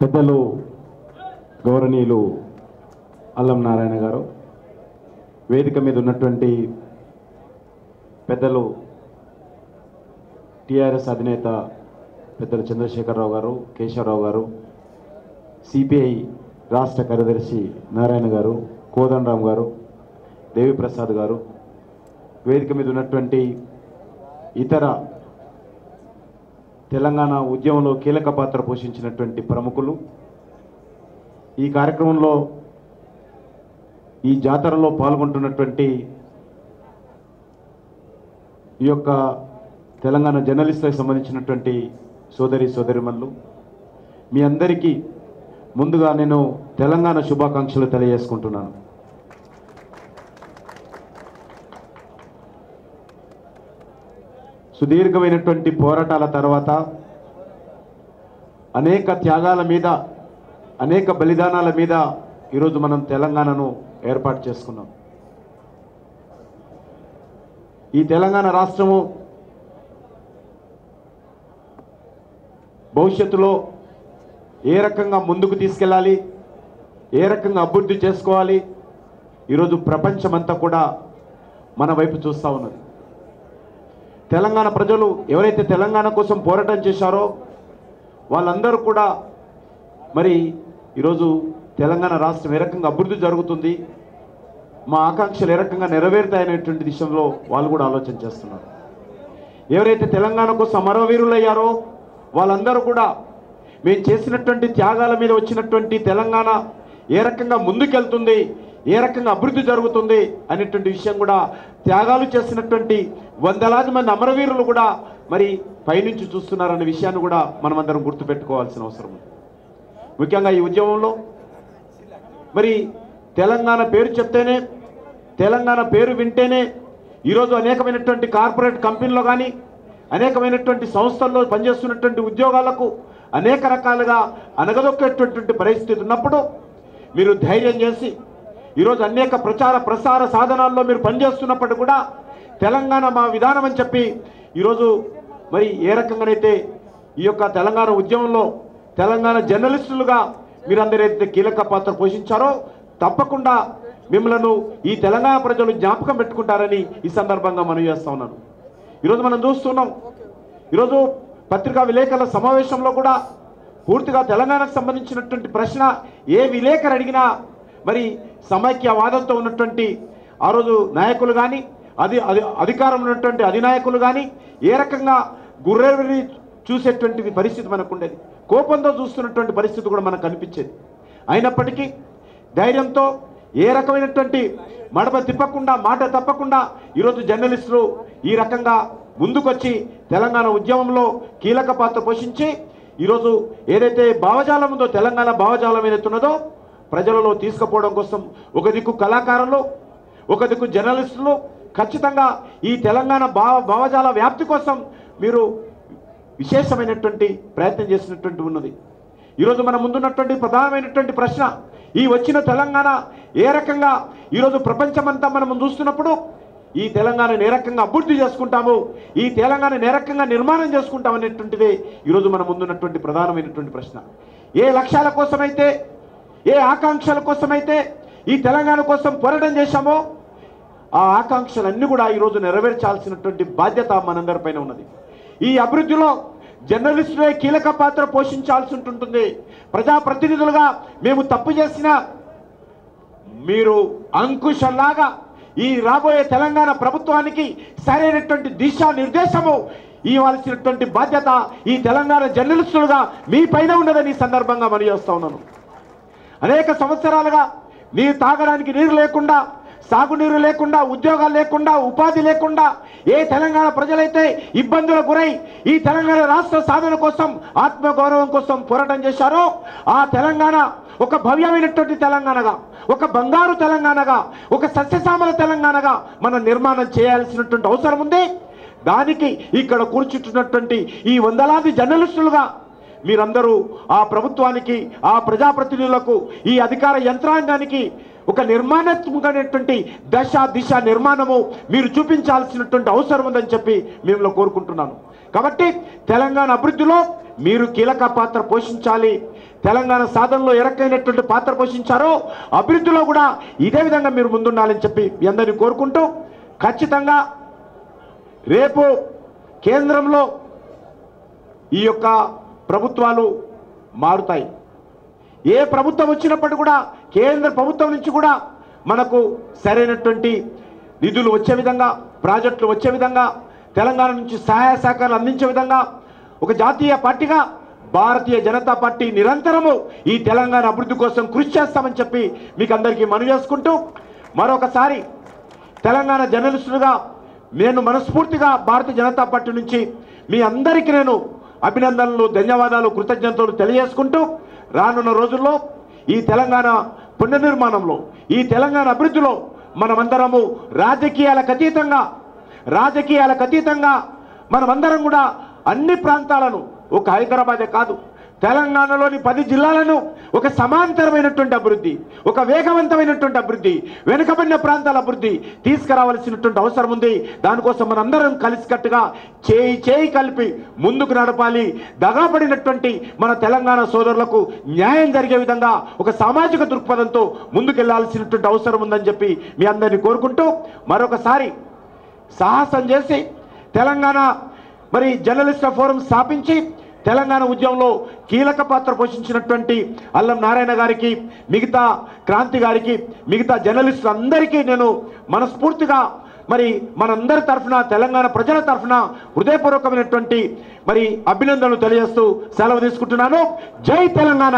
పెద్దలు గౌరవనీయులు అల్లం నారాయణ గారు, వేదిక మీద ఉన్నటువంటి పెద్దలు టిఆర్ఎస్ అధినేత పెద్దలు చంద్రశేఖరరావు గారు, కేశవరావు గారు, సిపిఐ రాష్ట్ర కార్యదర్శి నారాయణ గారు, కోదండరామ్ గారు, దేవిప్రసాద్ గారు, వేదిక మీద ఉన్నటువంటి ఇతర తెలంగాణ ఉద్యమంలో కీలక పాత్ర పోషించినటువంటి ప్రముఖులు, ఈ కార్యక్రమంలో ఈ జాతరలో పాల్గొంటున్నటువంటి ఈ యొక్క తెలంగాణ జర్నలిస్టులకు సంబంధించినటువంటి సోదరిమణులు, మీ అందరికీ ముందుగా నేను తెలంగాణ శుభాకాంక్షలు తెలియజేసుకుంటున్నాను. సుదీర్ఘమైనటువంటి పోరాటాల తర్వాత, అనేక త్యాగాల మీద, అనేక బలిదానాల మీద ఈరోజు మనం తెలంగాణను ఏర్పాటు చేసుకున్నాం. ఈ తెలంగాణ రాష్ట్రము భవిష్యత్తులో ఏ రకంగా ముందుకు తీసుకెళ్ళాలి, ఏ రకంగా అభివృద్ధి చేసుకోవాలి, ఈరోజు ప్రపంచమంతా కూడా మన వైపు చూస్తూ ఉన్నది. తెలంగాణ ప్రజలు ఎవరైతే తెలంగాణ కోసం పోరాటం చేశారో వాళ్ళందరూ కూడా మరి ఈరోజు తెలంగాణ రాష్ట్రం ఏ రకంగా అభివృద్ధి జరుగుతుంది, మా ఆకాంక్షలు ఏ రకంగా నెరవేరుతాయనేటువంటి విషయంలో వాళ్ళు కూడా ఆలోచన చేస్తున్నారు. ఎవరైతే తెలంగాణ కోసం అమరవీరులయ్యారో వాళ్ళందరూ కూడా మేము చేసినటువంటి త్యాగాల మీద వచ్చినటువంటి తెలంగాణ ఏ రకంగా ముందుకెళ్తుంది, ఏ రకంగా అభివృద్ధి జరుగుతుంది అనేటువంటి విషయం కూడా త్యాగాలు చేసినటువంటి వందలాది మంది అమరవీరులు కూడా మరి పైనుంచి చూస్తున్నారనే విషయాన్ని కూడా మనమందరం గుర్తుపెట్టుకోవాల్సిన అవసరం ఉంది. ముఖ్యంగా ఈ ఉద్యమంలో మరి తెలంగాణ పేరు చెప్తేనే, తెలంగాణ పేరు వింటేనే ఈరోజు అనేకమైనటువంటి కార్పొరేట్ కంపెనీలో కానీ, అనేకమైనటువంటి సంస్థల్లో పనిచేస్తున్నటువంటి ఉద్యోగాలకు అనేక రకాలుగా అనగదొక్కేటటువంటి పరిస్థితి ఉన్నప్పుడు మీరు ధైర్యం చేసి ఈరోజు అనేక ప్రసార సాధనాల్లో మీరు పనిచేస్తున్నప్పుడు కూడా తెలంగాణ మా విధానం అని చెప్పి ఈరోజు మరి ఏ రకంగానైతే ఈ యొక్క తెలంగాణ ఉద్యమంలో తెలంగాణ జర్నలిస్టులుగా మీరందరైతే కీలక పాత్ర పోషించారో తప్పకుండా మిమ్మల్ని ఈ తెలంగాణ ప్రజలు జ్ఞాపకం పెట్టుకుంటారని ఈ సందర్భంగా మనం చేస్తూ ఉన్నాను. ఈరోజు మనం చూస్తున్నాం, ఈరోజు పత్రికా విలేకరుల సమావేశంలో కూడా పూర్తిగా తెలంగాణకు సంబంధించినటువంటి ప్రశ్న ఏ విలేకరు అడిగినా మరి సమైక్యవాదంతో ఉన్నటువంటి ఆ రోజు నాయకులు కానీ, అధికారం ఉన్నటువంటి అధినాయకులు కానీ ఏ రకంగా గుర్రెని చూసేటువంటి పరిస్థితి మనకు ఉండేది, కోపంతో చూస్తున్నటువంటి పరిస్థితి కూడా మనకు కనిపించేది. అయినప్పటికీ ధైర్యంతో ఏ రకమైనటువంటి మడమ తిప్పకుండా, మాట తప్పకుండా ఈరోజు జర్నలిస్టులు ఈ రకంగా ముందుకొచ్చి తెలంగాణ ఉద్యమంలో కీలక పాత్ర పోషించి ఈరోజు ఏదైతే భావజాలం ఉందో, తెలంగాణ భావజాలం ఏదైతే ఉన్నదో ప్రజలలో తీసుకుపోవడం కోసం ఒక దిక్కు కళాకారులు, ఒక దిక్కు జర్నలిస్టులు ఖచ్చితంగా ఈ తెలంగాణ భావజాల వ్యాప్తి కోసం మీరు విశేషమైనటువంటి ప్రయత్నం చేసినటువంటి ఉన్నది. ఈరోజు మన ముందున్నటువంటి ప్రధానమైనటువంటి ప్రశ్న, ఈ వచ్చిన తెలంగాణ ఏ రకంగా ఈరోజు ప్రపంచమంతా మనం చూస్తున్నప్పుడు ఈ తెలంగాణను ఏ రకంగా అభివృద్ధి చేసుకుంటాము, ఈ తెలంగాణను ఏ రకంగా నిర్మాణం చేసుకుంటాం అనేటువంటిది ఈరోజు మన ముందున్నటువంటి ప్రధానమైనటువంటి ప్రశ్న. ఏ లక్ష్యాల కోసమైతే, ఏ ఆకాంక్షల కోసమైతే ఈ తెలంగాణ కోసం పోరాటం చేశామో ఆ ఆకాంక్షలన్నీ కూడా ఈరోజు నెరవేర్చాల్సినటువంటి బాధ్యత మనందరిపైన ఉన్నది. ఈ అభివృద్ధిలో జర్నలిస్టులే కీలక పాత్ర పోషించాల్సి ఉంటుంది. ప్రజాప్రతినిధులుగా మేము తప్పు చేసినా మీరు అంకుశంలాగా ఈ రాబోయే తెలంగాణ ప్రభుత్వానికి సరైనటువంటి దిశానిర్దేశము ఇవ్వాల్సినటువంటి బాధ్యత ఈ తెలంగాణ జర్నలిస్టులుగా మీ పైన ఉన్నదని ఈ సందర్భంగా మనం చేస్తా ఉన్నాను. అనేక సంవత్సరాలుగా నీరు తాగడానికి నీరు లేకుండా, సాగునీరు లేకుండా, ఉద్యోగాలు లేకుండా, ఉపాధి లేకుండా ఏ తెలంగాణ ప్రజలైతే ఇబ్బందులకు గురై ఈ తెలంగాణ రాష్ట్ర సాధన కోసం, ఆత్మగౌరవం కోసం పోరాటం చేశారో ఆ తెలంగాణ ఒక భవ్యమైనటువంటి తెలంగాణగా, ఒక బంగారు తెలంగాణగా, ఒక సస్యశ్యామల తెలంగాణగా మనం నిర్మాణం చేయాల్సినటువంటి అవసరం ఉంది. దానికి ఇక్కడ కూర్చుంటున్నటువంటి ఈ వందలాది జర్నలిస్టులుగా మీరందరూ ఆ ప్రభుత్వానికి, ఆ ప్రజాప్రతినిధులకు, ఈ అధికార యంత్రాంగానికి ఒక నిర్మాణాత్మకమైనటువంటి దశ దిశ నిర్మాణము మీరు చూపించాల్సినటువంటి అవసరం ఉందని చెప్పి మేము కోరుకుంటున్నాను. కాబట్టి తెలంగాణ అభివృద్ధిలో మీరు కీలక పాత్ర పోషించాలి. తెలంగాణ సాధనలో ఏ రకమైనటువంటి పాత్ర పోషించారో అభివృద్ధిలో కూడా ఇదే విధంగా మీరు ముందుండాలని చెప్పి మీ అందరినీ కోరుకుంటూ, ఖచ్చితంగా రేపు కేంద్రంలో ఈ యొక్క ప్రభుత్వాలు మారుతాయి. ఏ ప్రభుత్వం వచ్చినప్పటికీ కూడా కేంద్ర ప్రభుత్వం నుంచి కూడా మనకు సరైనటువంటి నిధులు వచ్చే విధంగా, ప్రాజెక్టులు వచ్చే విధంగా, తెలంగాణ నుంచి సహాయ సహకారాలు అందించే విధంగా ఒక జాతీయ పార్టీగా భారతీయ జనతా పార్టీ నిరంతరము ఈ తెలంగాణ అభివృద్ధి కోసం కృషి చేస్తామని చెప్పి మీకు అందరికీ మనవి చేసుకుంటూ, మరొకసారి తెలంగాణ జర్నలిస్టులుగా నేను మనస్ఫూర్తిగా భారతీయ జనతా పార్టీ నుంచి మీ అందరికీ నేను అభినందనలు, ధన్యవాదాలు, కృతజ్ఞతలు తెలియజేసుకుంటూ, రానున్న రోజుల్లో ఈ తెలంగాణ పునర్నిర్మాణంలో, ఈ తెలంగాణ అభివృద్ధిలో మనమందరము రాజకీయాలకు అతీతంగా మనమందరం కూడా అన్ని ప్రాంతాలను, ఒక హైదరాబాదే కాదు, తెలంగాణలోని 10 జిల్లాలను ఒక సమాంతరమైనటువంటి అభివృద్ధి, ఒక వేగవంతమైనటువంటి అభివృద్ధి, వెనుకబడిన ప్రాంతాల అభివృద్ధి తీసుకురావాల్సినటువంటి అవసరం ఉంది. దానికోసం మనందరం కలిసికట్టుగా చేయి కలిపి ముందుకు నడపాలి. దగాపడినటువంటి మన తెలంగాణ సోదరులకు న్యాయం జరిగే విధంగా ఒక సామాజిక దృక్పథంతో ముందుకెళ్లాల్సినటువంటి అవసరం ఉందని చెప్పి మీ అందరినీ కోరుకుంటూ, మరొకసారి సాహసం చేసి తెలంగాణ జర్నలిస్టుల ఫోరం స్థాపించి తెలంగాణ ఉద్యమంలో కీలక పాత్ర పోషించినటువంటి అల్లం నారాయణ గారికి, మిగతా క్రాంతి గారికి, మిగతా జర్నలిస్టులందరికీ నేను మనస్ఫూర్తిగా మనందరి తరఫున, తెలంగాణ ప్రజల తరఫున హృదయపూర్వకమైనటువంటి అభినందనలు తెలియజేస్తూ సెలవు తీసుకుంటున్నాను. జై తెలంగాణ.